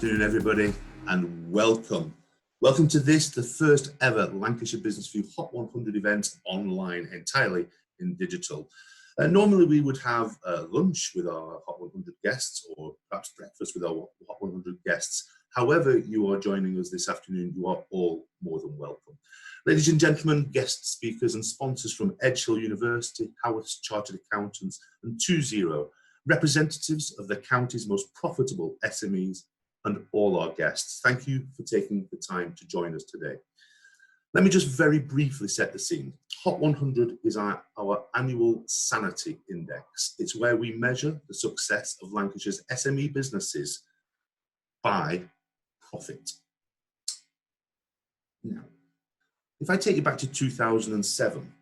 afternoon, everybody, and welcome. Welcome to this, the first ever Lancashire Business View Hot 100 event online, entirely in digital. Normally we would have lunch with our Hot 100 guests, or perhaps breakfast with our Hot 100 guests. However you are joining us this afternoon, you are all more than welcome. Ladies and gentlemen, guest speakers and sponsors from Edge Hill University, Haworth's Chartered Accountants, and 20, representatives of the county's most profitable SMEs, and all our guests. Thank you for taking the time to join us today. Let me just very briefly set the scene. Hot 100 is our annual sanity index. It's where we measure the success of Lancashire's SME businesses by profit. Now, if I take you back to 2007,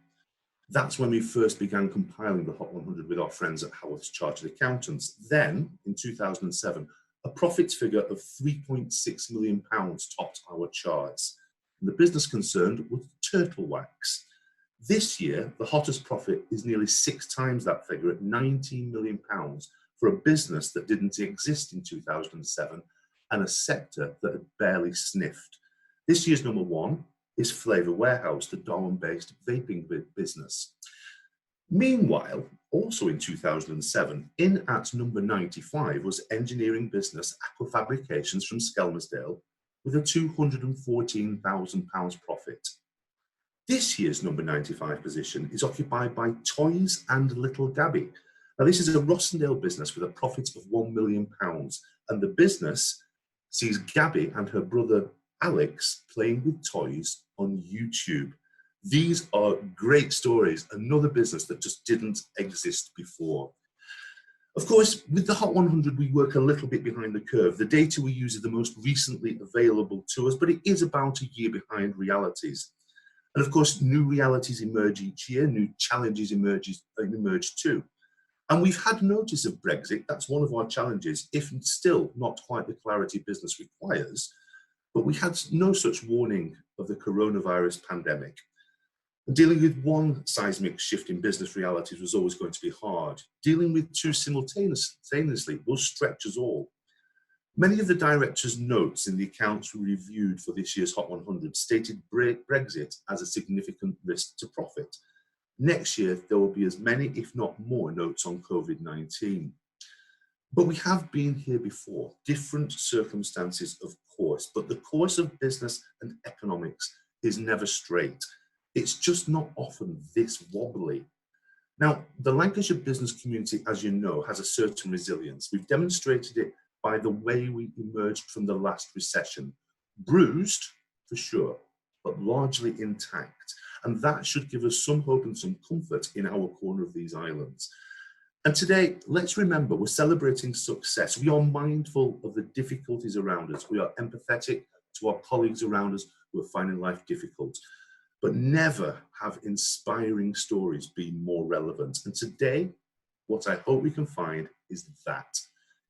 that's when we first began compiling the Hot 100 with our friends at Haworth's Chartered Accountants. Then, in 2007, a profit figure of £3.6 million topped our charts. And the business concerned was Turtle Wax. This year, the hottest profit is nearly 6 times that figure at £19 million for a business that didn't exist in 2007 and a sector that had barely sniffed. This year's number one is Flavour Warehouse, the Darwin-based vaping business. Meanwhile, also in 2007, in at number 95 was engineering business Aquafabrications from Skelmersdale with a £214,000 profit. This year's number 95 position is occupied by Toys and Little Gabby. Now this is a Rossendale business with a profit of £1 million, and the business sees Gabby and her brother Alex playing with toys on YouTube. These are great stories, another business that just didn't exist before. Of course, with the Hot 100, we work a little bit behind the curve. The data we use is the most recently available to us, but it is about a year behind realities. And of course, new realities emerge each year, new challenges emerge too. And we've had notice of Brexit. That's one of our challenges, if still not quite the clarity business requires. But we had no such warning of the coronavirus pandemic. And dealing with one seismic shift in business realities was always going to be hard. Dealing with two simultaneously will stretch us all. Many of the directors' notes in the accounts we reviewed for this year's Hot 100 stated Brexit as a significant risk to profit. Next year, there will be as many, if not more, notes on COVID-19. But we have been here before, different circumstances, of course, but the course of business and economics is never straight. It's just not often this wobbly. Now, the Lancashire business community, as you know, has a certain resilience. We've demonstrated it by the way we emerged from the last recession. Bruised, for sure, but largely intact. And that should give us some hope and some comfort in our corner of these islands. And today, let's remember, we're celebrating success. We are mindful of the difficulties around us. We are empathetic to our colleagues around us who are finding life difficult. But never have inspiring stories been more relevant. And today, what I hope we can find is that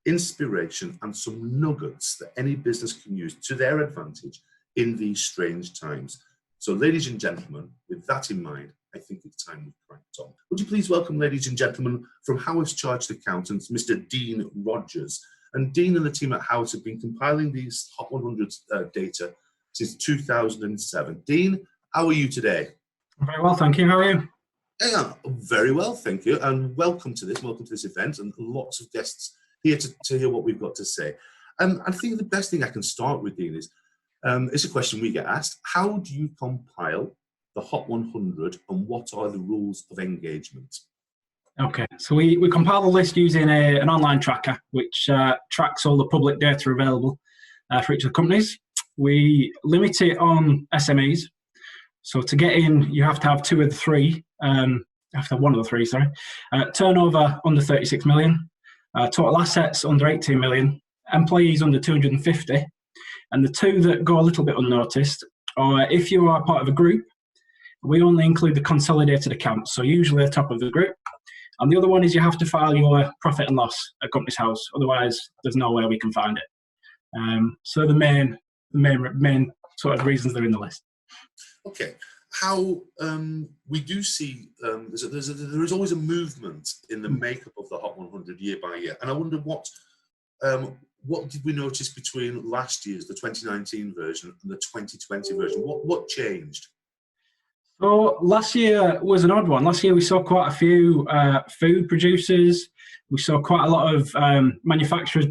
inspiration and some nuggets that any business can use to their advantage in these strange times. So ladies and gentlemen, with that in mind, I think it's time we cracked on. Would you please welcome, ladies and gentlemen, from Haworth's Chartered Accountants, Mr. Dean Rogers. And Dean and the team at Haworth have been compiling these Hot 100 data since 2007. Dean, how are you today? Very well, thank you. How are you? Yeah, very well, thank you. And welcome to this event, and lots of guests here to hear what we've got to say. I think the best thing I can start with, Dean, is it's a question we get asked. How do you compile the Hot 100 and what are the rules of engagement? Okay, so we compile the list using an online tracker which tracks all the public data available for each of the companies. We limit it on SMEs. So to get in, you have to have one of the three, turnover under 36 million, total assets under 18 million, employees under 250, and the two that go a little bit unnoticed are if you are part of a group, we only include the consolidated accounts, so usually the top of the group. And the other one is you have to file your profit and loss at Companies House, otherwise there's no way we can find it. So the main sort of reasons they're in the list. Okay, how we do see there is always a movement in the makeup of the Hot 100 year by year, and I wonder what did we notice between last year's, the 2019 version, and the 2020 version? What changed? So last year was an odd one. Last year we saw quite a few food producers. We saw quite a lot of manufacturers,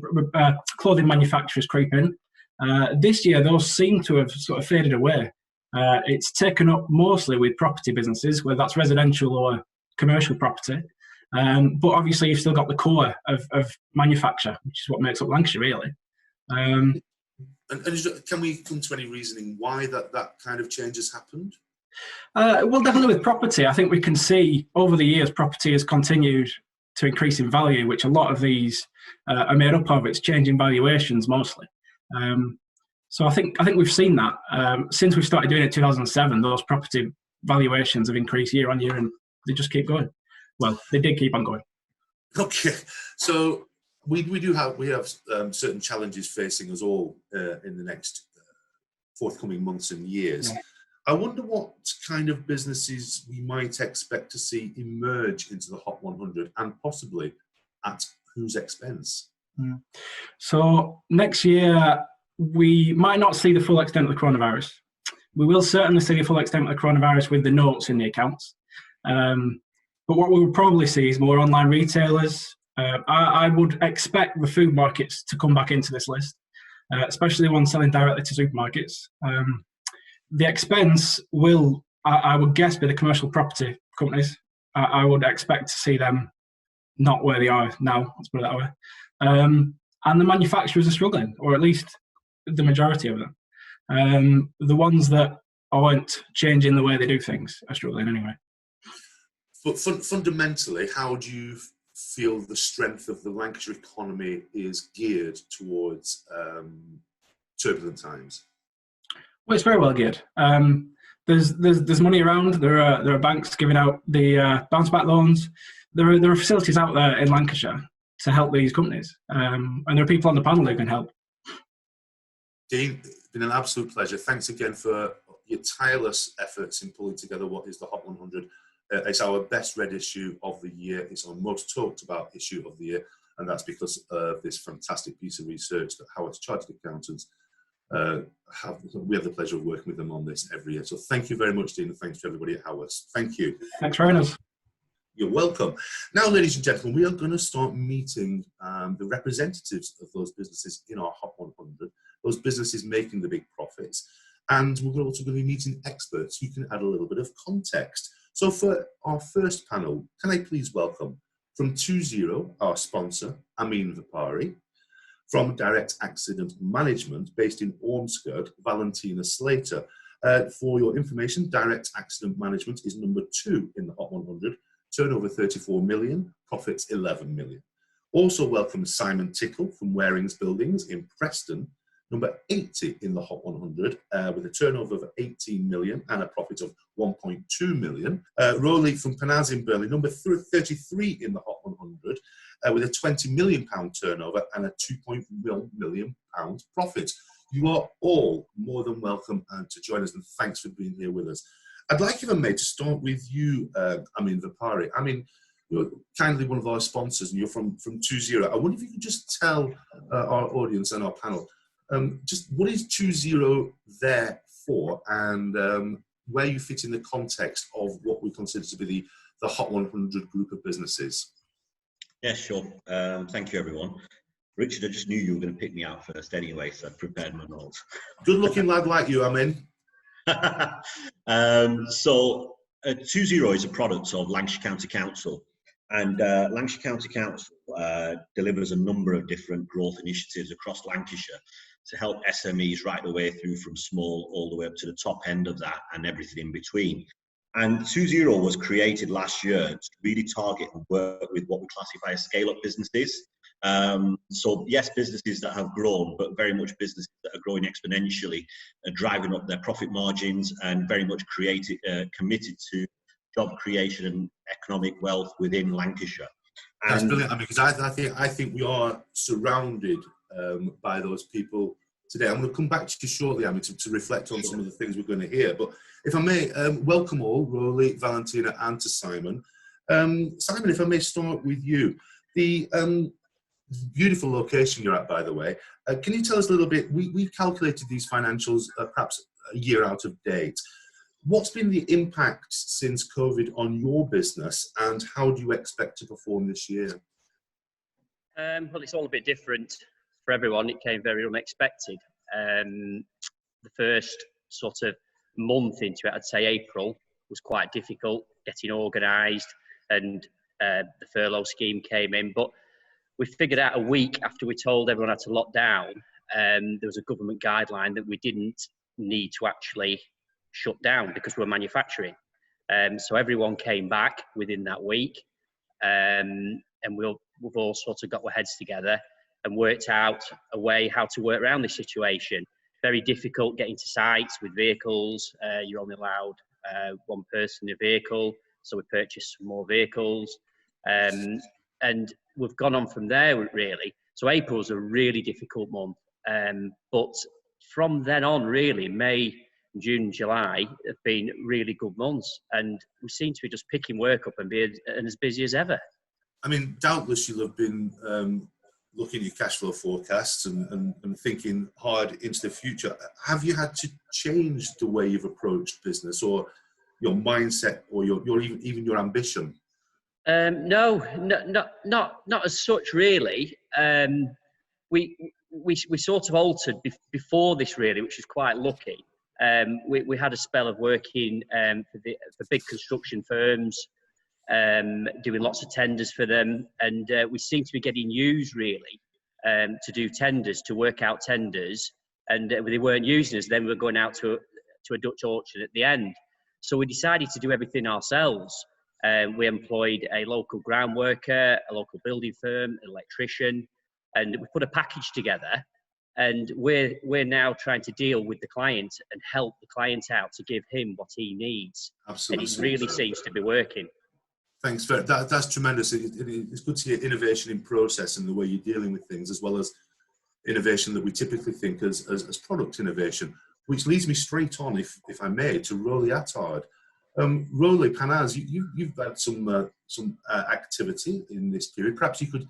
clothing manufacturers creep in. This year those seem to have sort of faded away. It's taken up mostly with property businesses, whether that's residential or commercial property. But obviously you've still got the core of manufacture, which is what makes up Lancashire, really. And can we come to any reasoning why that kind of change has happened? Well, definitely with property, I think we can see over the years property has continued to increase in value, which a lot of these are made up of. It's changing valuations mostly. So I think we've seen that since we started doing it in 2007. Those property valuations have increased year on year, and they just keep going. Well, they did keep on going. Okay, so we have certain challenges facing us all in the next forthcoming months and years. Yeah. I wonder what kind of businesses we might expect to see emerge into the Hot 100, and possibly at whose expense? So next year, we might not see the full extent of the coronavirus. We will certainly see the full extent of the coronavirus with the notes in the accounts. But what we will probably see is more online retailers. I would expect the food markets to come back into this list, especially the ones selling directly to supermarkets. The expense will, I would guess, be the commercial property companies. I would expect to see them not where they are now, let's put it that way. And the manufacturers are struggling, or at least the majority of them. The ones that aren't changing the way they do things are struggling anyway. But fundamentally, how do you feel the strength of the Lancashire economy is geared towards turbulent times? Well, it's very well geared. There's money around. There are banks giving out the bounce back loans. There are facilities out there in Lancashire to help these companies, and there are people on the panel who can help. Dean, it's been an absolute pleasure. Thanks again for your tireless efforts in pulling together what is the Hot 100. It's our best read issue of the year. It's our most talked about issue of the year, and that's because of this fantastic piece of research that Howard's Chartered Accountants we have the pleasure of working with them on this every year. So thank you very much, Dean, and thanks to everybody at Howard's. Thank you. Thanks for having us. You're welcome. Now, ladies and gentlemen, we are going to start meeting the representatives of those businesses in our Hot 100, those businesses making the big profits. And we're also going to be meeting experts who can add a little bit of context. So for our first panel, can I please welcome from 20, our sponsor, Amin Vipari, from Direct Accident Management, based in Ormskirk, Valentina Slater. For your information, Direct Accident Management is number 2 in the Hot 100, turnover 34 million, profits 11 million. Also welcome Simon Tickle from Waring's Buildings in Preston, number 80 in the Hot 100, with a turnover of 18 million and a profit of 1.2 million. Rowley from Penaz in Burnley, number 33 in the Hot 100, with a £20 million turnover and a £2.1 million profit. You are all more than welcome to join us, and thanks for being here with us. I'd like, if I may, to start with you, Amin Vipari. I mean, you're kindly one of our sponsors, and you're from 20. I wonder if you could just tell our audience and our panel, just what is 20 there for, and where you fit in the context of what we consider to be the Hot 100 group of businesses. Yeah, sure. Thank you, everyone. Richard, I just knew you were going to pick me out first anyway, so I prepared my notes. Good-looking lad like you, Amin. So 20 is a product of Lancashire County Council, and Lancashire County Council delivers a number of different growth initiatives across Lancashire to help SMEs right the way through from small all the way up to the top end of that and everything in between. And 20 was created last year to really target and work with what we classify as scale-up businesses. So yes, businesses that have grown, but very much businesses that are growing exponentially, driving up their profit margins, and very much committed to job creation and economic wealth within Lancashire. And that's brilliant, because I think we are surrounded by those people today. I'm going to come back to you shortly, Amy, to reflect on some of the things we're going to hear. But if I may, welcome all, Rowley, Valentina, and to Simon. Simon, if I may start with you. Beautiful location you're at, by the way. Can you tell us a little bit? We've calculated these financials perhaps a year out of date. What's been the impact since COVID on your business, and how do you expect to perform this year? Well, it's all a bit different for everyone. It came very unexpected. The first sort of month into it, I'd say April, was quite difficult getting organised, and the furlough scheme came in. But we figured out a week after we told everyone had to lock down, there was a government guideline that we didn't need to actually shut down because we were manufacturing. So everyone came back within that week, and we've all sort of got our heads together and worked out a way how to work around this situation. Very difficult getting to sites with vehicles. You're only allowed one person in a vehicle, so we purchased some more vehicles. And we've gone on from there, really. So April was a really difficult month. But from then on, really, May, June, July have been really good months. And we seem to be just picking work up and being as busy as ever. I mean, doubtless you'll have been looking at your cash flow forecasts and thinking hard into the future. Have you had to change the way you've approached business, or your mindset, or your even your ambition? No, not as such, really. We sort of altered before this, really, which is quite lucky. We had a spell of working for big construction firms, doing lots of tenders for them, and we seem to be getting used, really, to do tenders, to work out tenders, and they weren't using us. Then we were going out to a Dutch auction at the end. So we decided to do everything ourselves. We employed a local ground worker, a local building firm, an electrician, and we put a package together. And we're now trying to deal with the client and help the client out to give him what he needs. Absolutely. And it really seems to be working. Thanks for that. That's tremendous. It's good to hear innovation in process and the way you're dealing with things, as well as innovation that we typically think as product innovation, which leads me straight on, if I may, to Rolly Attard. Rolly, Panaz, you've had some activity in this period. Perhaps you could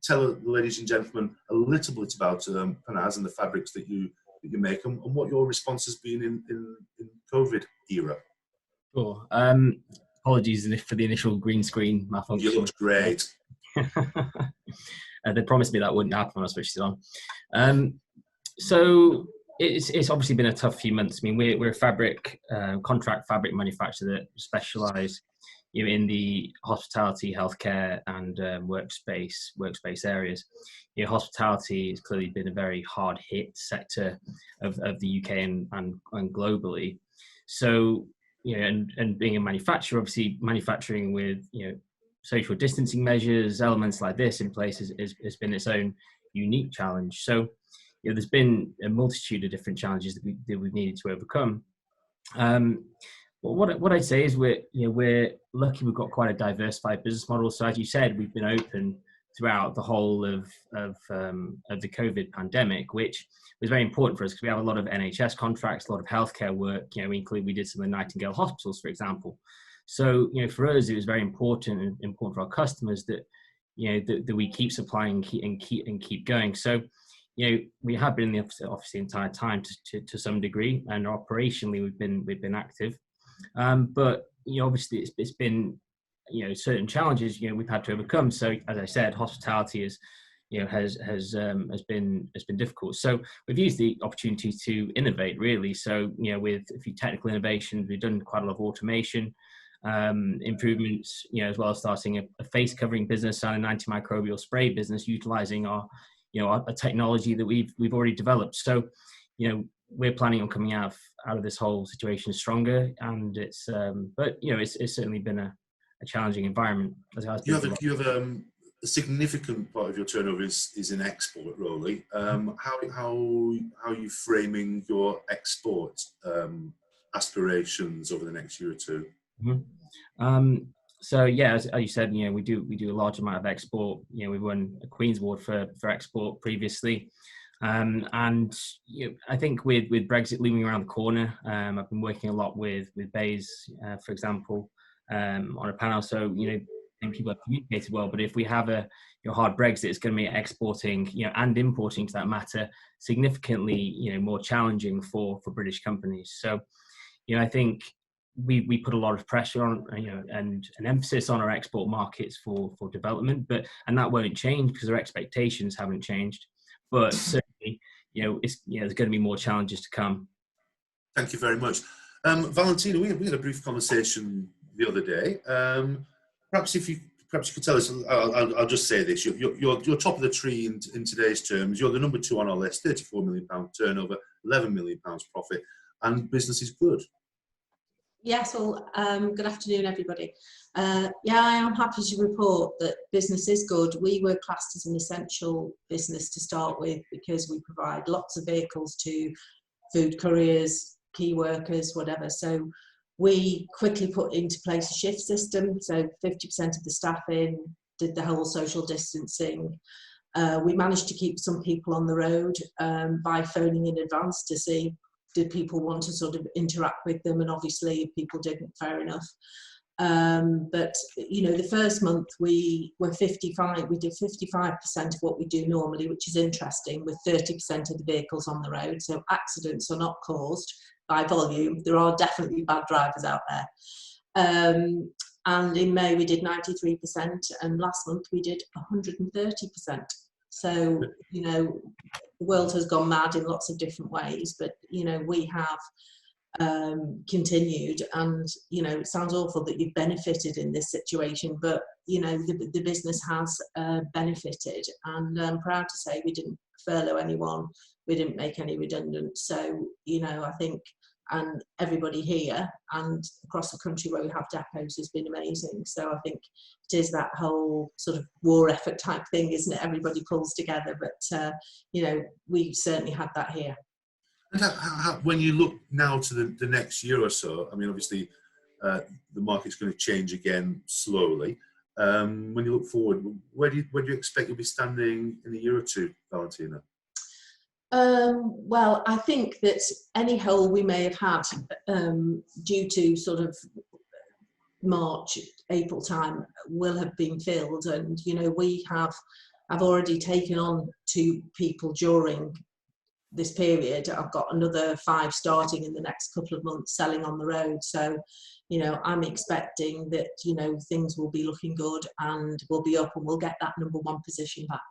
tell the ladies and gentlemen a little bit about Panaz and the fabrics that you make, and what your response has been in COVID era. Sure. Apologies for the initial green screen malfunction. You looked great. They promised me that wouldn't happen when I switched it on. So it's obviously been a tough few months. I mean, we're a contract fabric manufacturer that specialise in the hospitality, healthcare, and workspace areas. Hospitality has clearly been a very hard hit sector of the UK and globally. So and being a manufacturer, obviously manufacturing with social distancing measures, elements like this in place has been its own unique challenge. So there's been a multitude of different challenges that we've needed to overcome. But what I'd say is we're lucky we've got quite a diversified business model. So as you said, we've been open throughout the whole of the COVID pandemic, which was very important for us because we have a lot of NHS contracts, a lot of healthcare work. We did some of the Nightingale hospitals, for example. So for us, it was very important for our customers that that we keep supplying and keep going. So we have been in the office the entire time to some degree, and operationally we've been active. But obviously it's been certain challenges we've had to overcome. So as I said, hospitality is has been difficult. So we've used the opportunity to innovate, really. So with a few technical innovations, we've done quite a lot of automation improvements, as well as starting a face covering business and an antimicrobial spray business, utilizing our a technology that we've already developed. So we're planning on coming out of this whole situation stronger, and it's but it's certainly been a challenging environment. As you have a significant part of your turnover is in export, Rolly. How are you framing your export aspirations over the next year or two? Mm-hmm. So yeah, as you said, we do a large amount of export. We won a Queen's Award for export previously, and I think with Brexit looming around the corner, I've been working a lot with Bays, for example, on a panel. So and people have communicated well. But if we have a hard Brexit, it's going to make exporting, and importing to that matter significantly, more challenging for British companies. So, I think we put a lot of pressure on, and an emphasis on our export markets for development, and that won't change because our expectations haven't changed. But certainly, there's going to be more challenges to come. Thank you very much. Valentina, we had a brief conversation the other day. Perhaps you could tell us, I'll just say this, you're top of the tree in today's terms. You're the number 2 on our list, £34 million turnover, £11 million profit, and business is good. Yes, well, good afternoon, everybody. I am happy to report that business is good. We were classed as an essential business to start with because we provide lots of vehicles to food couriers, key workers, whatever. So we quickly put into place a shift system. So 50% of the staff did the whole social distancing. We managed to keep some people on the road by phoning in advance to see did people want to sort of interact with them, and obviously if people didn't, fair enough. But the first month we did 55% of what we do normally, which is interesting, with 30% of the vehicles on the road. So accidents are not caused by volume. There are definitely bad drivers out there. And in May we did 93%, and last month we did 130%. So, the world has gone mad in lots of different ways, but, we have continued, and, it sounds awful that you've benefited in this situation, but, the business has benefited, and I'm proud to say we didn't furlough anyone, we didn't make any redundant. So, I think, and everybody here and across the country where we have depots has been amazing. So I think it is that whole sort of war effort type thing, isn't it? Everybody pulls together, but we certainly had that here. And when you look now to the next year or so, I mean, obviously the market's going to change again slowly. When you look forward, where do you expect you'll be standing in a year or two, Valentina? Well, I think that any hole we may have had due to sort of March, April time will have been filled, and I've already taken on 2 people during this period. I've got another 5 starting in the next couple of months selling on the road. So, I'm expecting that, things will be looking good and we'll be up and we'll get that number 1 position back.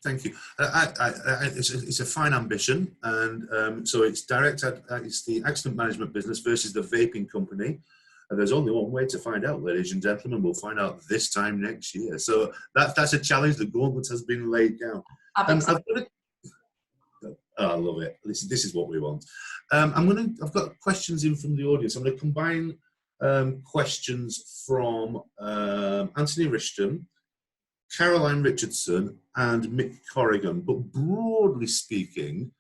Thank you. It's a fine ambition, and so it's it's the accident management business versus the vaping company. And there's only one way to find out, ladies and gentlemen. We'll find out this time next year. So that's a challenge. The gauntlet has been laid down. I love it. This is what we want. I've got questions in from the audience. I'm going to combine questions from Anthony Rishton, Caroline Richardson, and Mick Corrigan. But broadly speaking,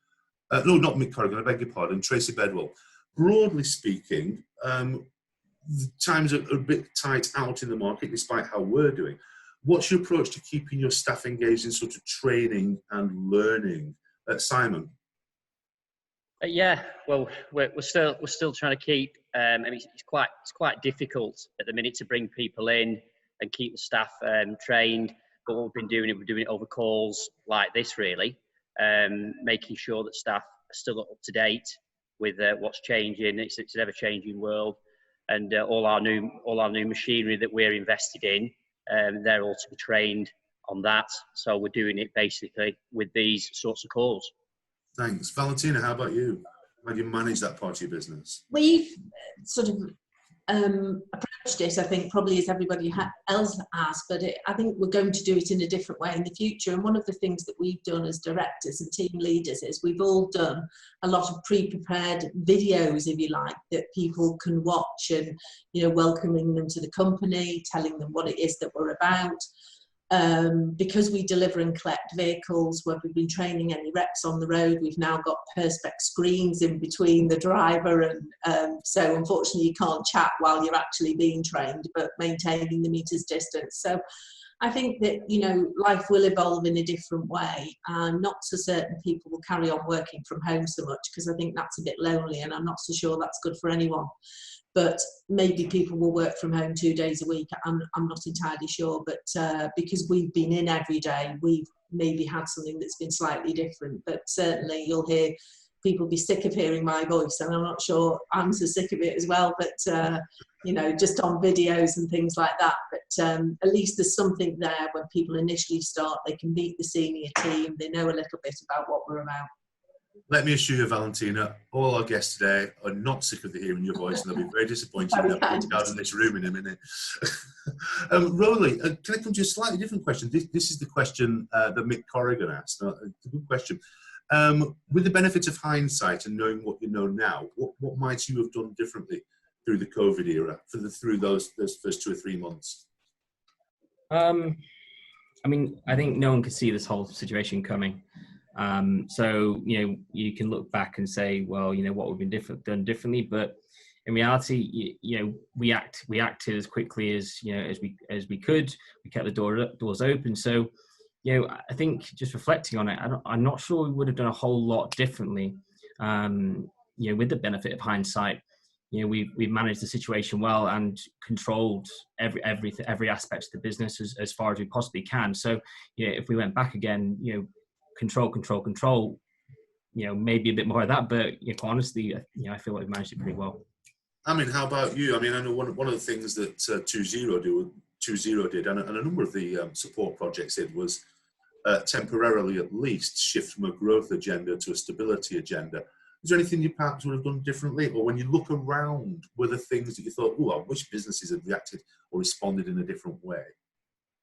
no, not Mick Corrigan, I beg your pardon, Tracy Bedwell. Broadly speaking, the times are a bit tight out in the market, despite how we're doing. What's your approach to keeping your staff engaged in sort of training and learning? Simon? Well, we're still trying to keep. It's quite difficult at the minute to bring people in and keep the staff trained. But what we're doing it over calls like this, really, making sure that staff are still up to date with what's changing. It's an ever-changing world, and all our new machinery that we're invested in, they're all to be trained on that. So we're doing it basically with these sorts of calls. Thanks. Valentina, how about you? How do you manage that part of your business? We've sort of approached it, I think, probably as everybody else has, but I think we're going to do it in a different way in the future. And one of the things that we've done as directors and team leaders is we've all done a lot of pre-prepared videos, if you like, that people can watch, and welcoming them to the company, telling them what it is that we're about. Because we deliver and collect vehicles where we've been training any reps on the road, we've now got perspex screens in between the driver, and so unfortunately you can't chat while you're actually being trained, but maintaining the meters distance. So I think that life will evolve in a different way, and not so certain people will carry on working from home so much, because I think that's a bit lonely, and I'm not so sure that's good for anyone. but maybe people will work from home 2 days a week. I'm not entirely sure, but because we've been in every day, we've maybe had something that's been slightly different. But certainly you'll hear people be sick of hearing my voice, and I'm not sure I'm so sick of it as well, but you know, just on videos and things like that. But at least there's something there when people initially start, they can meet the senior team, they know a little bit about what we're about. Let me assure you, Valentina, all our guests today are not sick of hearing your voice, and they'll be very disappointed when they're put out in this room in a minute. Roly, can I come to a slightly different question? This is the question that Mick Corrigan asked. It's a good question. With the benefit of hindsight and knowing what you know now, what might you have done differently through the COVID era, through those first 2 or 3 months? I mean, I think no one could see this whole situation coming. So, you know, you can look back and say, well, you know, what we've been done differently, but in reality, you know, we acted as quickly as, you know, as we could. We kept the doors open. So, you know, I think just reflecting on it, I'm not sure we would have done a whole lot differently. You know, with the benefit of hindsight, you know, we've managed the situation well and controlled every aspect of the business as far as we possibly can. So, you know, if we went back again, you know, control, you know, maybe a bit more of that, but, you know, honestly, you know, I feel like we've managed it pretty well. I mean, how about you? I mean, I know one of the things that 2.0 did, and a number of the support projects did, was temporarily at least shift from a growth agenda to a stability agenda. Is there anything you perhaps would have done differently? Or when you look around, were there things that you thought, oh, I wish businesses had reacted or responded in a different way?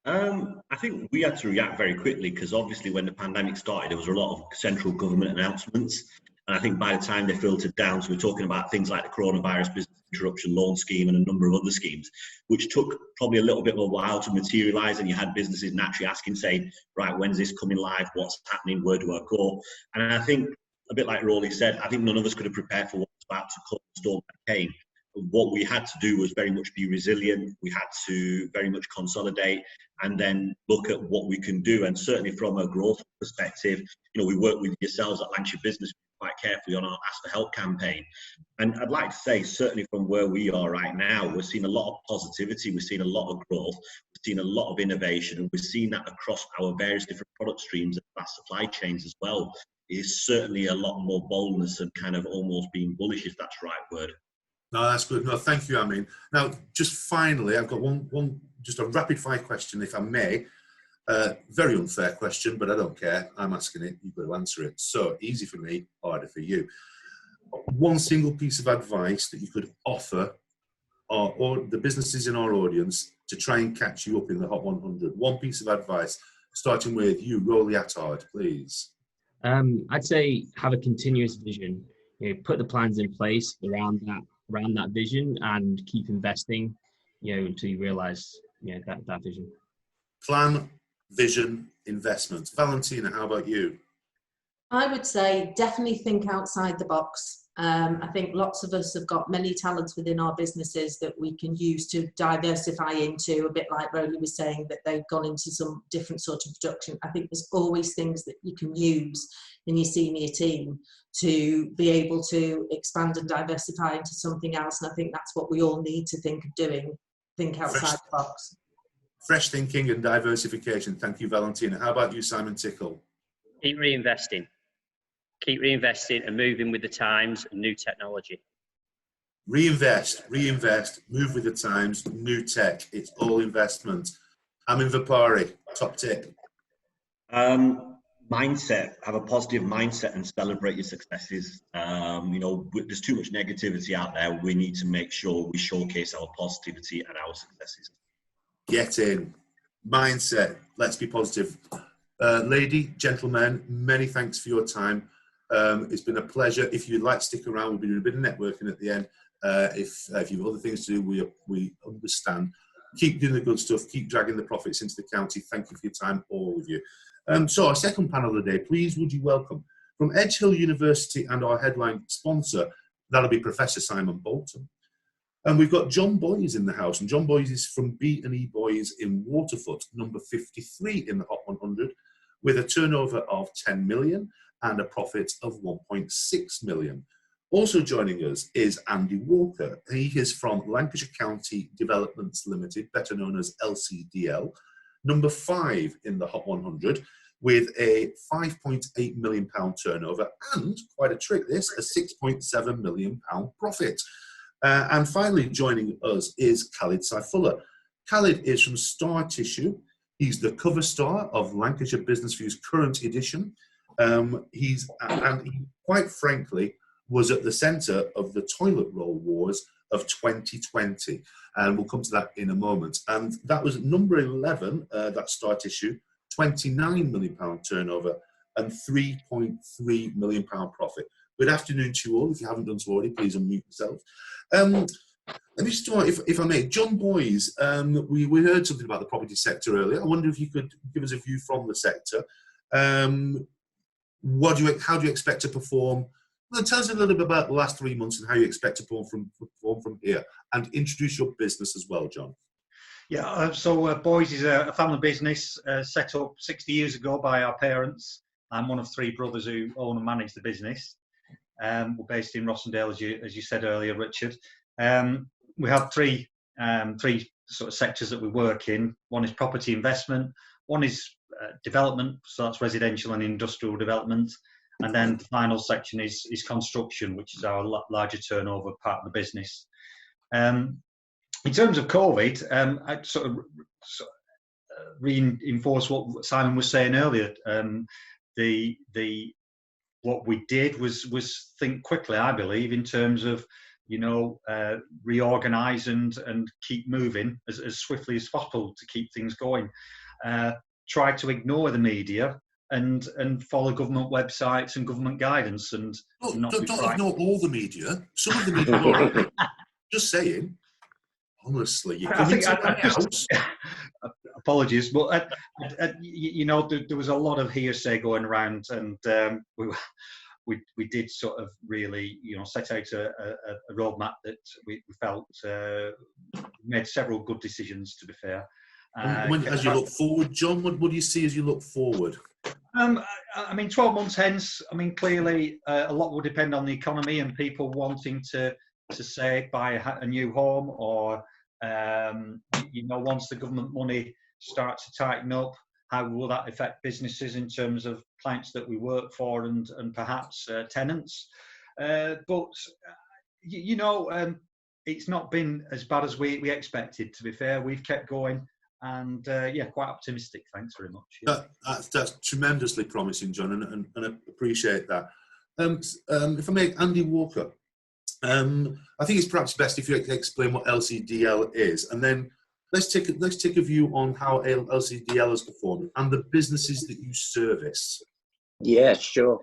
I think we had to react very quickly, because obviously when the pandemic started, there was a lot of central government announcements. And I think by the time they filtered down, so we're talking about things like the coronavirus business interruption loan scheme and a number of other schemes, which took probably a little bit of a while to materialise. And you had businesses naturally asking, saying, right, when's this coming live? What's happening? Where do I go? And I think, a bit like Roly said, I think none of us could have prepared for what was about to come, the storm that came. What we had to do was very much be resilient. We had to very much consolidate and then look at what we can do. And certainly from a growth perspective, you know, we work with yourselves at Lancashire Business View quite carefully on our Ask for Help campaign. And I'd like to say, certainly from where we are right now, we're seeing a lot of positivity. We're seeing a lot of growth. We're seeing a lot of innovation. And we're seeing that across our various different product streams and our supply chains as well. Is certainly a lot more boldness and kind of almost being bullish, if that's the right word. No, that's good. No, thank you, Amin. Now, just finally, I've got one just a rapid fire question, if I may. Very unfair question, but I don't care. I'm asking it. You've got to answer it. So easy for me, harder for you. One single piece of advice that you could offer or the businesses in our audience to try and catch you up in the Hot 100. One piece of advice, starting with you, Roly Attard, please. I'd say have a continuous vision. You know, put the plans in place around that vision and keep investing, you know, until you realise, you know, that vision. Plan, vision, investment. Valentina, how about you? I would say definitely think outside the box. I think lots of us have got many talents within our businesses that we can use to diversify into, a bit like Roly was saying, that they've gone into some different sort of production. I think there's always things that you can use in your senior team to be able to expand and diversify into something else. And I think that's what we all need to think of doing, think outside the box. Fresh thinking and diversification. Thank you, Valentina. How about you, Simon Tickle? Keep reinvesting. Keep reinvesting and moving with the times and new technology. Reinvest, move with the times, new tech. It's all investment. Amin Vapari, top tip. Mindset. Have a positive mindset and celebrate your successes. You know, there's too much negativity out there. We need to make sure we showcase our positivity and our successes. Get in. Mindset. Let's be positive. Lady, gentlemen, many thanks for your time. It's been a pleasure. If you'd like to stick around, we'll be doing a bit of networking at the end. If you have other things to do, we understand. Keep doing the good stuff. Keep dragging the profits into the county. Thank you for your time, all of you. So our second panel of the day, please would you welcome from Edge Hill University and our headline sponsor, that'll be Professor Simon Bolton. And we've got John Boys in the house, and John Boys is from B&E Boys in Waterfoot, number 53 in the Hot 100, with a turnover of 10 million and a profit of 1.6 million. Also joining us is Andy Walker. He is from Lancashire County Developments Limited, better known as LCDL, number 5 in the Hot 100, with a £5.8 million turnover and, quite a trick this, a £6.7 million profit. And finally joining us is Khalid Saifullah. Khalid is from Star Tissue. He's the cover star of Lancashire Business View's current edition. He, quite frankly, was at the centre of the toilet roll wars of 2020. And we'll come to that in a moment. And that was number 11, that Star Tissue, £29 million turnover and £3.3 million profit. Good afternoon to you all. If you haven't done so already, please unmute yourself. Let me start, if I may. John Boys, we heard something about the property sector earlier. I wonder if you could give us a view from the sector. How do you expect to perform? Well, tell us a little bit about the last 3 months and how you expect to perform from here, and introduce your business as well, John. Yeah, so Boys is a family business set up 60 years ago by our parents. I'm one of 3 brothers who own and manage the business. We're based in Rossendale, as you said earlier, Richard. We have three sort of sectors that we work in. One is property investment, one is development, so that's residential and industrial development, and then the final section is construction, which is our larger turnover part of the business. In terms of COVID, I'd sort of reinforce what Simon was saying earlier. What we did was think quickly, I believe, in terms of, reorganise and keep moving as swiftly as possible to keep things going. Try to ignore the media and follow government websites and government guidance and not don't ignore all the media. Some of the media are all right. Just saying. Honestly, you come into my house. Apologies, but there was a lot of hearsay going around, and we did sort of really, set out a roadmap that we felt made several good decisions. To be fair, as you look forward, John, what do you see as you look forward? 12 months hence. Clearly, a lot will depend on the economy and people wanting to say buy a new home, or once the government money starts to tighten up, how will that affect businesses in terms of clients that we work for and perhaps tenants? But it's not been as bad as we expected. To be fair, we've kept going, and quite optimistic. Thanks very much. Yeah. That's tremendously promising, John, and I appreciate that. If I may, Andy Walker. I think it's perhaps best if you explain what LCDL is, and then let's take a view on how LCDL has performed and the businesses that you service. Yeah, sure.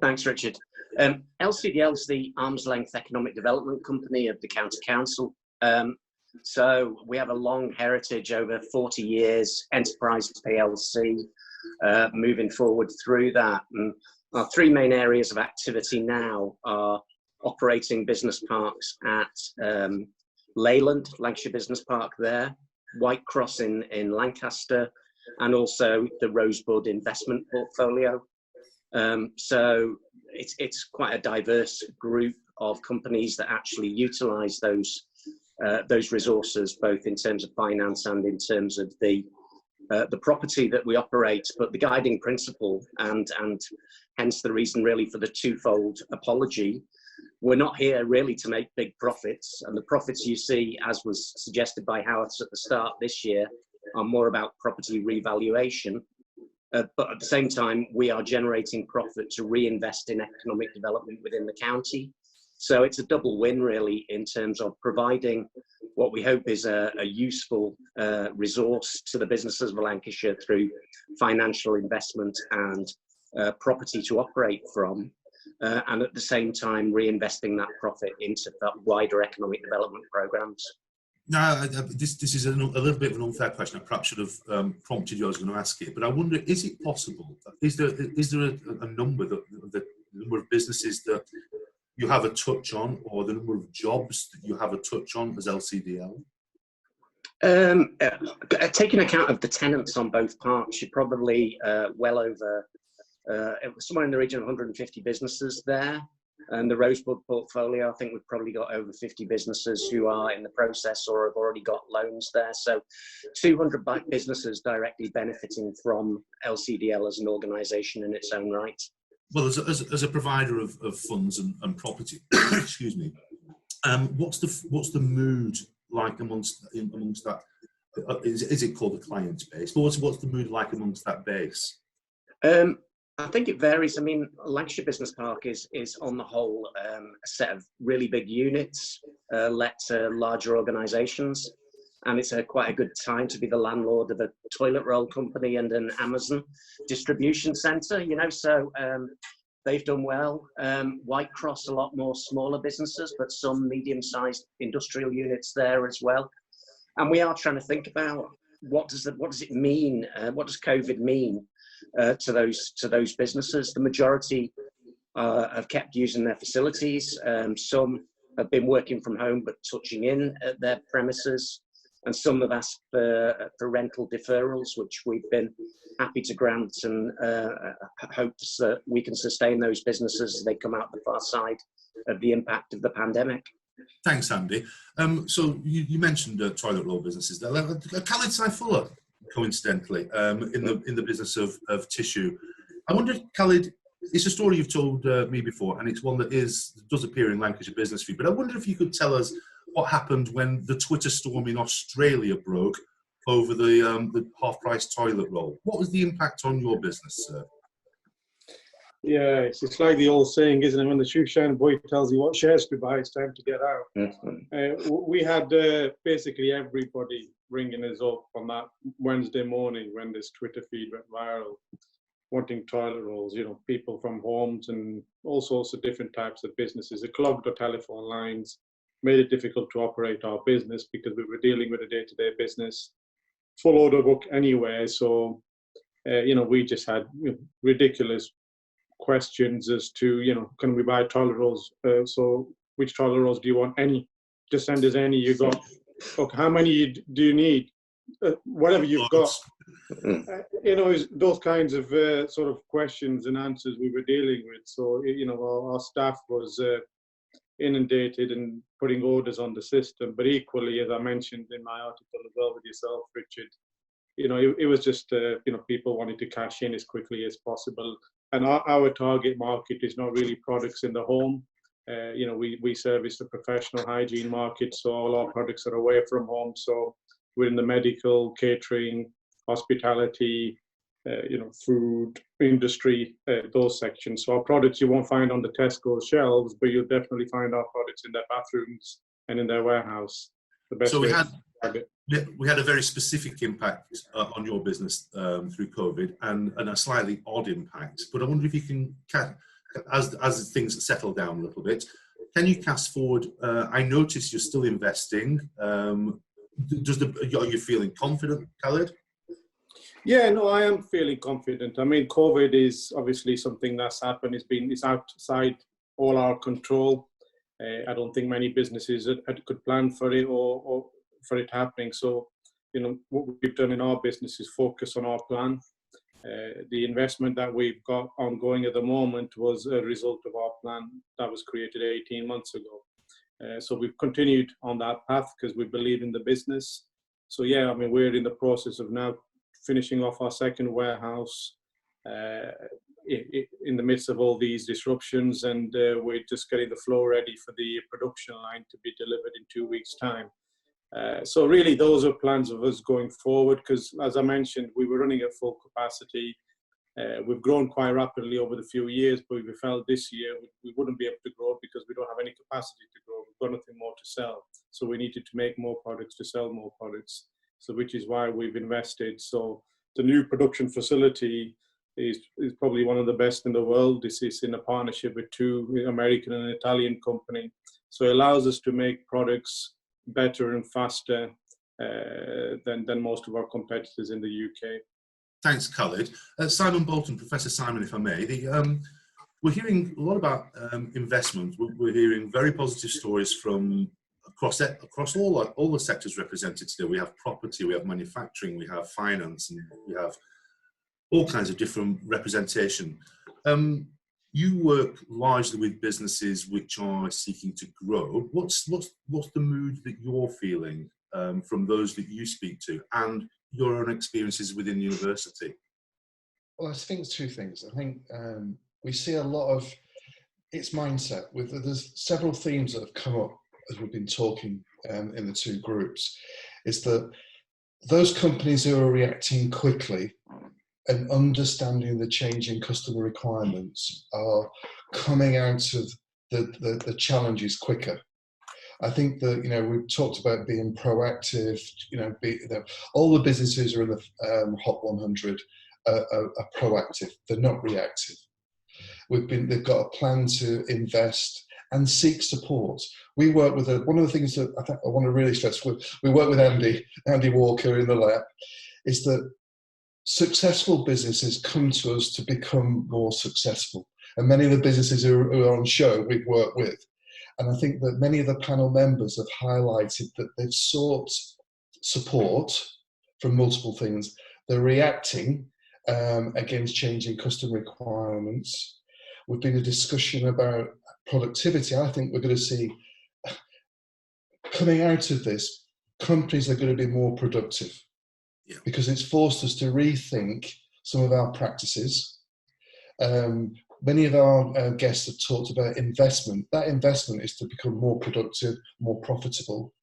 Thanks, Richard. LCDL is the arm's length economic development company of the County Council. So we have a long heritage, over 40 years, enterprise PLC, moving forward through that. And our 3 main areas of activity now are operating business parks at Leyland, Lancashire Business Park there, Whitecross in Lancaster, and also the Rosebud investment portfolio. So it's quite a diverse group of companies that actually utilise those resources, both in terms of finance and in terms of the property that we operate. But the guiding principle, and hence the reason really for the twofold apology, we're not here really to make big profits, and the profits you see, as was suggested by Howard at the start this year, are more about property revaluation. But at the same time, we are generating profit to reinvest in economic development within the county. So it's a double win really, in terms of providing what we hope is a useful resource to the businesses of Lancashire through financial investment and property to operate from. And at the same time reinvesting that profit into that wider economic development programmes. Now, this is a little bit of an unfair question. I perhaps should have prompted you. I was going to ask it, but I wonder: is it possible? Is there a number the number of businesses that you have a touch on, or the number of jobs that you have a touch on as LCDL? Taking account of the tenants on both parks, you're probably well over somewhere in the region of 150 businesses there. And the Rosebud portfolio, I think we've probably got over 50 businesses who are in the process or have already got loans there. So 200 businesses directly benefiting from LCDL as an organisation in its own right. Well, as a provider of funds and property, excuse me, what's the mood like amongst that? Is it called a client base? But what's the mood like amongst that base? I think it varies. I mean, Lancashire Business Park is on the whole a set of really big units let to larger organisations, and it's quite a good time to be the landlord of a toilet roll company and an Amazon distribution centre. You know, so they've done well. White Cross, a lot more smaller businesses, but some medium-sized industrial units there as well. And we are trying to think about what does it mean? What does COVID mean to those businesses? The majority have kept using their facilities. Some have been working from home but touching in at their premises, and some have asked for rental deferrals, which we've been happy to grant, and hope that we can sustain those businesses as they come out the far side of the impact of the pandemic. Thanks, Andy. So you mentioned toilet roll businesses there. Khalid Saifullah, coincidentally, in the business of tissue. I wonder, Khalid, it's a story you've told me before, and it's one that does appear in Lancashire Business View. But I wonder if you could tell us what happened when the Twitter storm in Australia broke over the half-price toilet roll. What was the impact on your business, sir? Yeah, it's like the old saying, isn't it? When the shoe shine boy tells you what shares to buy, it's time to get out. We had basically everybody ringing us up on that Wednesday morning when this Twitter feed went viral, wanting toilet rolls. You know, people from homes and all sorts of different types of businesses. It clogged the telephone lines, made it difficult to operate our business because we were dealing with a day-to-day business, full order book anyway. So, we just had ridiculous questions as to, can we buy toilet rolls? So which toilet rolls do you want? Any? Just send us any you got. Okay, how many do you need? Whatever you've got. Those kinds of sort of questions and answers we were dealing with. So, our staff was inundated and putting orders on the system. But equally, as I mentioned in my article as well with yourself, Richard, it was just, people wanted to cash in as quickly as possible. And our target market is not really products in the home. We service the professional hygiene market, so all our products are away from home. So we're in the medical, catering, hospitality, food industry, those sections. So our products you won't find on the Tesco shelves, but you'll definitely find our products in their bathrooms and in their warehouse. The best so we had a very specific impact on your business through COVID, and a slightly odd impact. But I wonder if you can, as things settle down a little bit, can you cast forward? I notice you're still investing. Are you feeling confident, Khalid? Yeah, no, I am feeling confident. I mean, COVID is obviously something that's happened. It's outside all our control. I don't think many businesses could plan for it or for it happening. So, what we've done in our business is focus on our plan. The investment that we've got ongoing at the moment was a result of our plan that was created 18 months ago. So we've continued on that path because we believe in the business. So yeah, I mean, we're in the process of now finishing off our second warehouse in the midst of all these disruptions, and we're just getting the floor ready for the production line to be delivered in 2 weeks' time. So really, those are plans of us going forward because, as I mentioned, we were running at full capacity. We've grown quite rapidly over the few years, but we felt this year we wouldn't be able to grow because we don't have any capacity to grow. We've got nothing more to sell. So we needed to make more products to sell more products. So which is why we've invested. So the new production facility is probably one of the best in the world. This is in a partnership with two American and Italian company. So it allows us to make products better and faster than most of our competitors in the UK. Thanks, Khalid. Simon Bolton, Professor Simon, if I may. We're hearing a lot about investment. We're hearing very positive stories from across all the sectors represented today. We have property, we have manufacturing, we have finance, and we have all kinds of different representation. You work largely with businesses which are seeking to grow. What's the mood that you're feeling from those that you speak to, and your own experiences within the university? Well, I think it's two things. I think we see a lot of its mindset. There's several themes that have come up as we've been talking in the two groups. Is that those companies who are reacting quickly and understanding the changing customer requirements are coming out of the challenges quicker. I think that, you know, we've talked about being proactive, you know, all the businesses who are in the Hot 100 are proactive, they're not reactive. They've got a plan to invest and seek support. We work with one of the things that I think I want to really stress, we work with Andy Walker in the lab, is that successful businesses come to us to become more successful. And many of the businesses who are on show we've worked with. And I think that many of the panel members have highlighted that they've sought support from multiple things. They're reacting against changing customer requirements. We've been a discussion about productivity. I think we're going to see, coming out of this, companies are going to be more productive. Yeah. Because it's forced us to rethink some of our practices. Many of our guests have talked about investment. That investment is to become more productive, more profitable.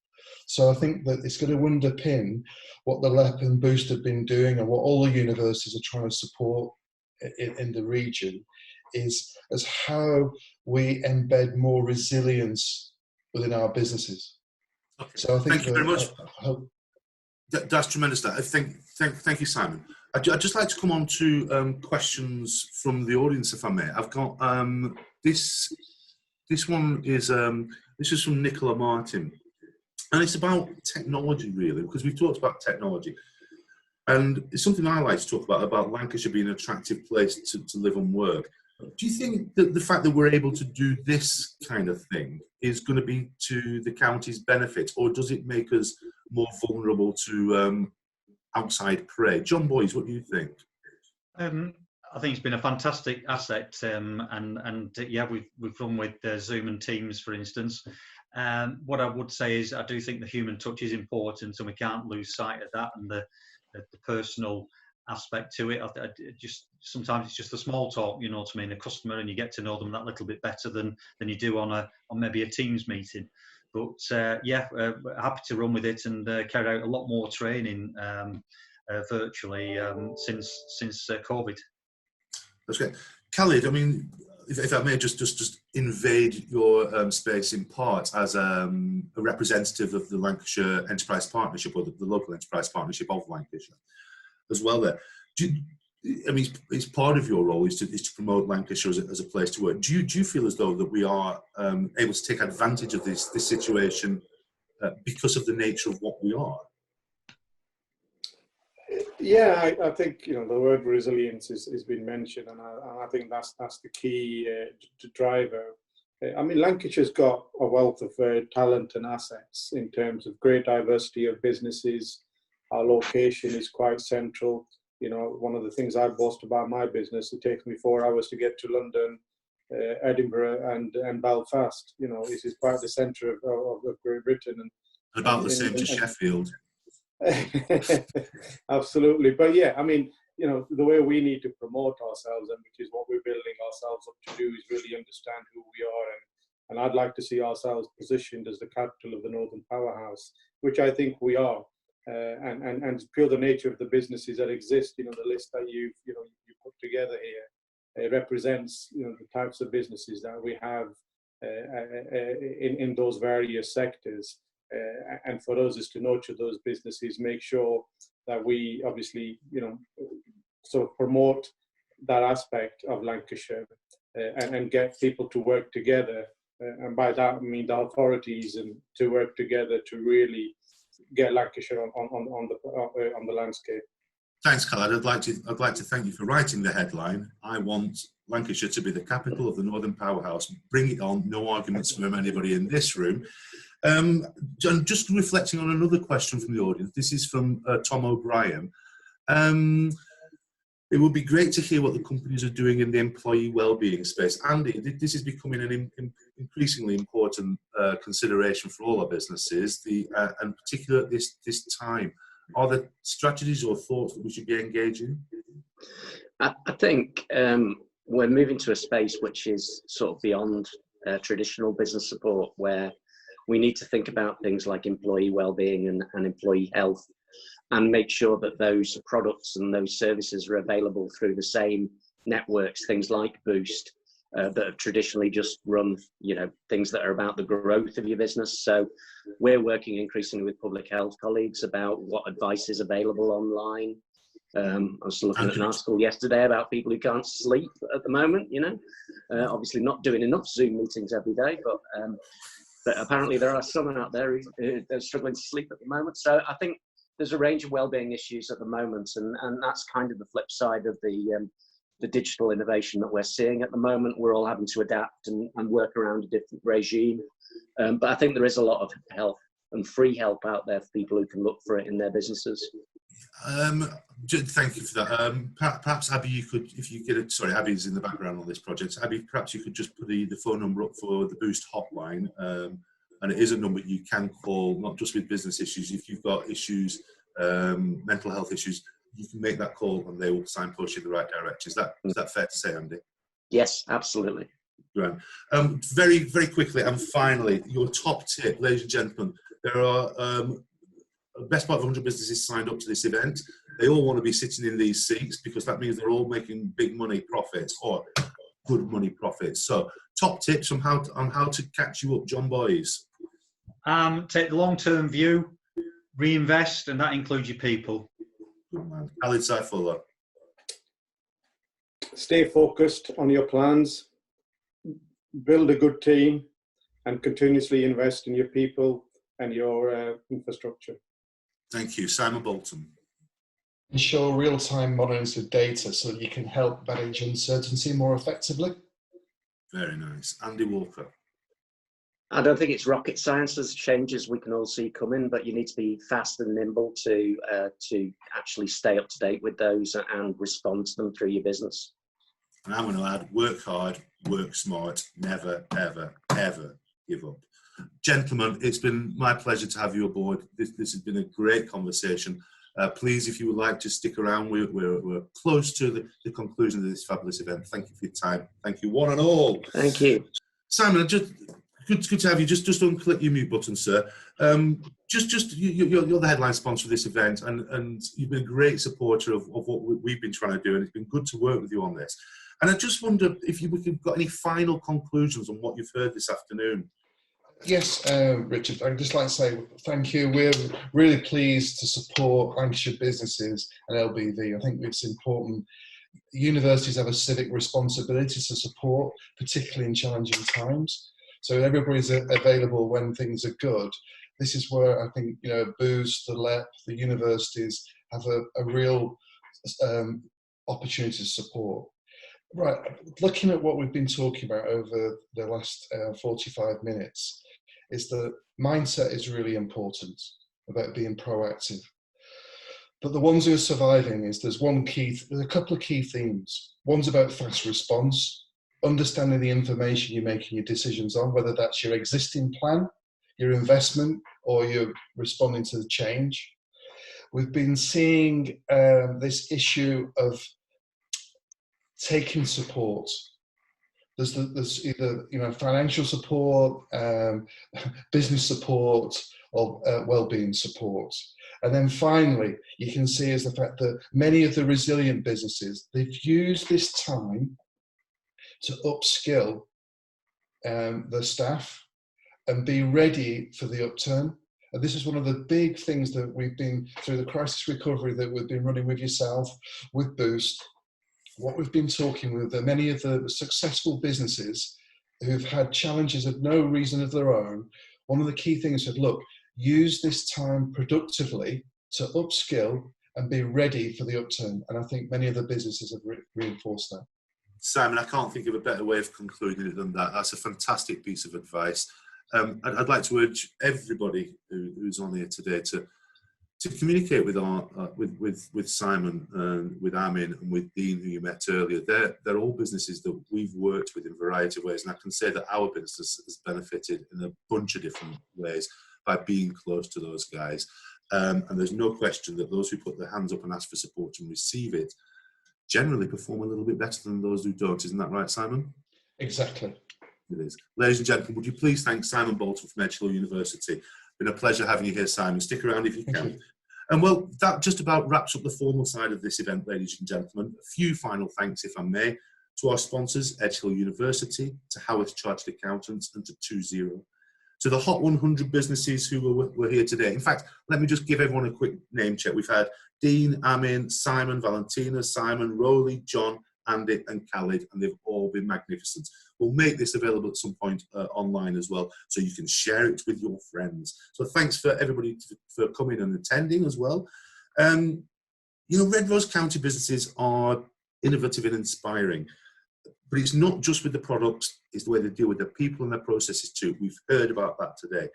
So I think that it's going to underpin what the LEP and Boost have been doing, and what all the universities are trying to support in the region, is as how we embed more resilience within our businesses. Okay. So I think thank you very much. That's tremendous. Thank you, Simon. I'd just like to come on to questions from the audience, if I may. I've got this one is this is from Nicola Martin, and it's about technology, really, because we've talked about technology, and it's something I like to talk about Lancashire being an attractive place to live and work. Do you think that the fact that we're able to do this kind of thing is going to be to the county's benefit, or does it make us more vulnerable to outside prey? John Boyes, what do you think? I think it's been a fantastic asset, and yeah, we've run with Zoom and Teams, for instance. What I would say is I do think the human touch is important, and we can't lose sight of that, and the personal aspect to it. Just sometimes it's just the small talk, you know what I mean, the customer, and you get to know them that little bit better than you do on maybe a Teams meeting. But yeah, happy to run with it, and carry out a lot more training virtually since COVID. That's great. Khalid, I mean, if I may just invade your space in part as a representative of the Lancashire Enterprise Partnership, or the local Enterprise Partnership of Lancashire as well there. I mean, it's part of your role is to promote Lancashire as a place to work. Do you feel as though that we are able to take advantage of this situation because of the nature of what we are? Yeah, I think, you know, the word resilience has been mentioned, and I think that's the key driver. I mean, Lancashire's got a wealth of talent and assets in terms of great diversity of businesses. Our location is quite central. You know, one of the things I boast about my business, it takes me 4 hours to get to London, Edinburgh and Belfast. You know, this is quite the centre of Great Britain. And about the same to Sheffield. Absolutely. But yeah, I mean, you know, the way we need to promote ourselves, and which is what we're building ourselves up to do, is really understand who we are. And I'd like to see ourselves positioned as the capital of the Northern Powerhouse, which I think we are. And pure the nature of the businesses that exist, you know, the list that you put together here, it represents, you know, the types of businesses that we have in those various sectors. And for us is to nurture those businesses, make sure that we obviously, you know, sort of promote that aspect of Lancashire and get people to work together. And by that I mean the authorities, and to work together to really get Lancashire on the landscape. Thanks, Khaled. I'd like to thank you for writing the headline. I want Lancashire to be the capital of the Northern Powerhouse. Bring it on. No arguments from anybody in this room. John, just reflecting on another question from the audience. This is from Tom O'Brien. It would be great to hear what the companies are doing in the employee wellbeing space. Andy, this is becoming an increasingly important consideration for all our businesses, and particularly at this time. Are there strategies or thoughts that we should be engaging? I think we're moving to a space which is sort of beyond traditional business support, where we need to think about things like employee wellbeing and employee health, and make sure that those products and those services are available through the same networks, things like Boost, that have traditionally just run, things that are about the growth of your business. So we're working increasingly with public health colleagues about what advice is available online. I was looking at an article yesterday about people who can't sleep at the moment, obviously not doing enough Zoom meetings every day, but apparently there are some out there who are struggling to sleep at the moment. So I think there's a range of wellbeing issues at the moment, and that's kind of the flip side of the digital innovation that we're seeing at the moment. We're all having to adapt and work around a different regime. But I think there is a lot of help and free help out there for people who can look for it in their businesses. Thank you for that. Perhaps Abby, you could, if you get it. Sorry, Abby's in the background on this project. Abby, perhaps you could just put the phone number up for the Boost hotline, and it is a number you can call, not just with business issues. If you've got issues, mental health issues, you can make that call and they will signpost you in the right direction. Is that fair to say, Andy? Yes, absolutely. Right. Very, very quickly, and finally, your top tip, ladies and gentlemen. There are best part of 100 businesses signed up to this event. They all want to be sitting in these seats because that means they're all making big money profits or good money profits. So, top tips on how to catch you up, John Boys. Take the long-term view, reinvest, and that includes your people. Good man. Khalid Saifullah. Stay focused on your plans, build a good team, and continuously invest in your people and your infrastructure. Thank you. Simon Bolton. Ensure real-time monitors of data so that you can help manage uncertainty more effectively. Very nice. Andy Walker. I don't think it's rocket science. There's changes we can all see coming, but you need to be fast and nimble to actually stay up to date with those and respond to them through your business. And I'm going to add, work hard, work smart, never, ever, ever give up. Gentlemen, it's been my pleasure to have you aboard. This has been a great conversation. Please, if you would like to stick around, we're close to the conclusion of this fabulous event. Thank you for your time. Thank you, one and all. Thank you. Simon, just good to have you. Just unclick your mute button, sir. You're the headline sponsor of this event, and you've been a great supporter of what we've been trying to do, and it's been good to work with you on this. And I just wonder if you've got any final conclusions on what you've heard this afternoon. Yes, Richard, I'd just like to say thank you. We're really pleased to support Lancashire businesses and LBV. I think it's important. Universities have a civic responsibility to support, particularly in challenging times. So everybody's available when things are good. This is where I think, Boost, the LEP, the universities have a real opportunity to support. Right, looking at what we've been talking about over the last 45 minutes, is that mindset is really important about being proactive. But the ones who are surviving there's a couple of key themes. One's about fast response, understanding the information you're making your decisions on, whether that's your existing plan, your investment, or you're responding to the change. We've been seeing this issue of taking support. There's either financial support, business support, or well-being support. And then finally, you can see is the fact that many of the resilient businesses, they've used this time to upskill their staff and be ready for the upturn. And this is one of the big things that we've been through the crisis recovery that we've been running with yourself, with Boost. What we've been talking with many of the successful businesses who've had challenges of no reason of their own, one of the key things is, look, use this time productively to upskill and be ready for the upturn. And I think many of the businesses have reinforced that. Simon, I can't think of a better way of concluding it than that. That's a fantastic piece of advice. I'd like to urge everybody who's on here today to to communicate with our with Simon and with Amin and with Dean, who you met earlier. They're all businesses that we've worked with in a variety of ways, and I can say that our business has benefited in a bunch of different ways by being close to those guys. And there's no question that those who put their hands up and ask for support and receive it generally perform a little bit better than those who don't. Isn't that right, Simon? Exactly. It is. Ladies and gentlemen, would you please thank Simon Bolton from Edge Hill University. Been a pleasure having you here, Simon. Stick around if you can. And well, that just about wraps up the formal side of this event, ladies and gentlemen. A few final thanks, if I may, to our sponsors, Edge Hill University, to Howard Chartered Accountants, and to 20, to the Hot 100 businesses who were here today. In fact, let me just give everyone a quick name check. We've had Dean, Amin, Simon, Valentina, Simon, Rowley, John, Andy and Khalid, and they've all been magnificent. We'll make this available at some point online as well, so you can share it with your friends. So thanks for everybody for coming and attending as well. You know, Red Rose County businesses are innovative and inspiring, but it's not just with the products, it's the way they deal with their people and their processes too. We've heard about that today.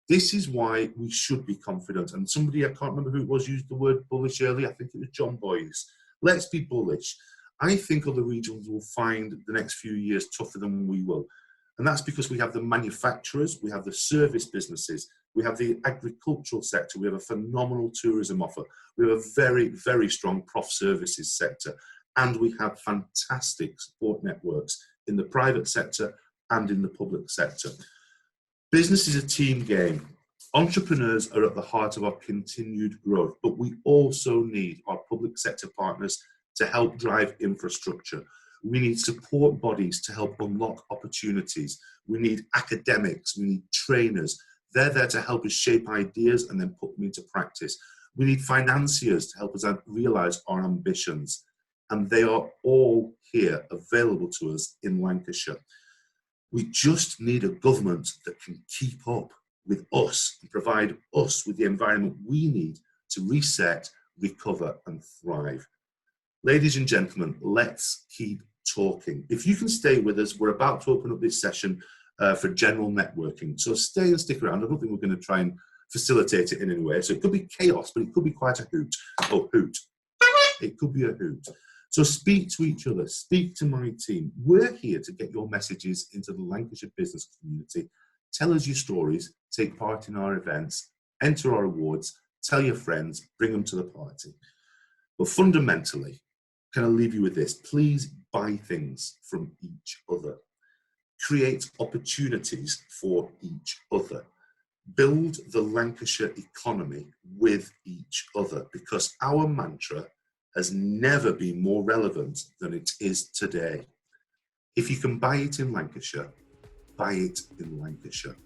This is why we should be confident. And somebody, I can't remember who it was, used the word bullish earlier. I think it was John Boyce. Let's be bullish. I think other regions will find the next few years tougher than we will. And that's because we have the manufacturers, we have the service businesses, we have the agricultural sector, we have a phenomenal tourism offer, we have a very, very strong prof services sector, and we have fantastic support networks in the private sector and in the public sector. Business is a team game. Entrepreneurs are at the heart of our continued growth, but we also need our public sector partners to help drive infrastructure. We need support bodies to help unlock opportunities. We need academics, we need trainers. They're there to help us shape ideas and then put them into practice. We need financiers to help us realise our ambitions. And they are all here available to us in Lancashire. We just need a government that can keep up with us and provide us with the environment we need to reset, recover and thrive. Ladies and gentlemen, let's keep talking. If you can stay with us, we're about to open up this session for general networking. So stay and stick around. I don't think we're going to try and facilitate it in any way. So it could be chaos, but it could be quite a hoot. Oh, hoot. It could be a hoot. So speak to each other, speak to my team. We're here to get your messages into the Lancashire business community. Tell us your stories, take part in our events, enter our awards, tell your friends, bring them to the party. But fundamentally, can I leave you with this? Please buy things from each other. Create opportunities for each other. Build the Lancashire economy with each other, because our mantra has never been more relevant than it is today. If you can buy it in Lancashire, buy it in Lancashire.